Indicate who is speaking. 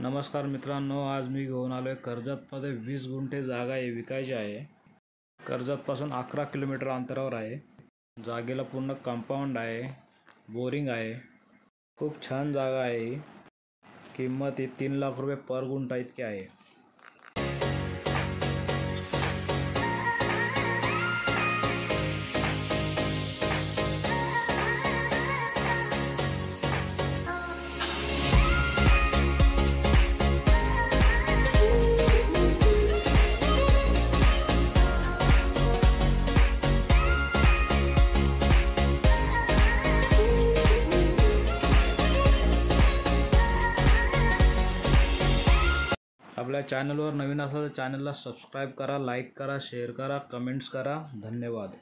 Speaker 1: नमस्कार मित्रांनो, आज मी घेऊन आलो आहे कर्जतमध्ये 20 गुंठे जागा आहे, विकायची आहे। कर्जतपासून 11 किलोमीटर अंतरावर आहे। जागेला पूर्ण कंपाऊंड आहे, बोरिंग आहे। खूप छान जागा आहे। किंमत 3 लाख रुपये पर गुंठा इतकी आहे। आपल्या चॅनलवर नवीन असाल तर चॅनलला सबस्क्राईब करा, लाईक करा, शेअर करा, कमेंट्स करा। धन्यवाद।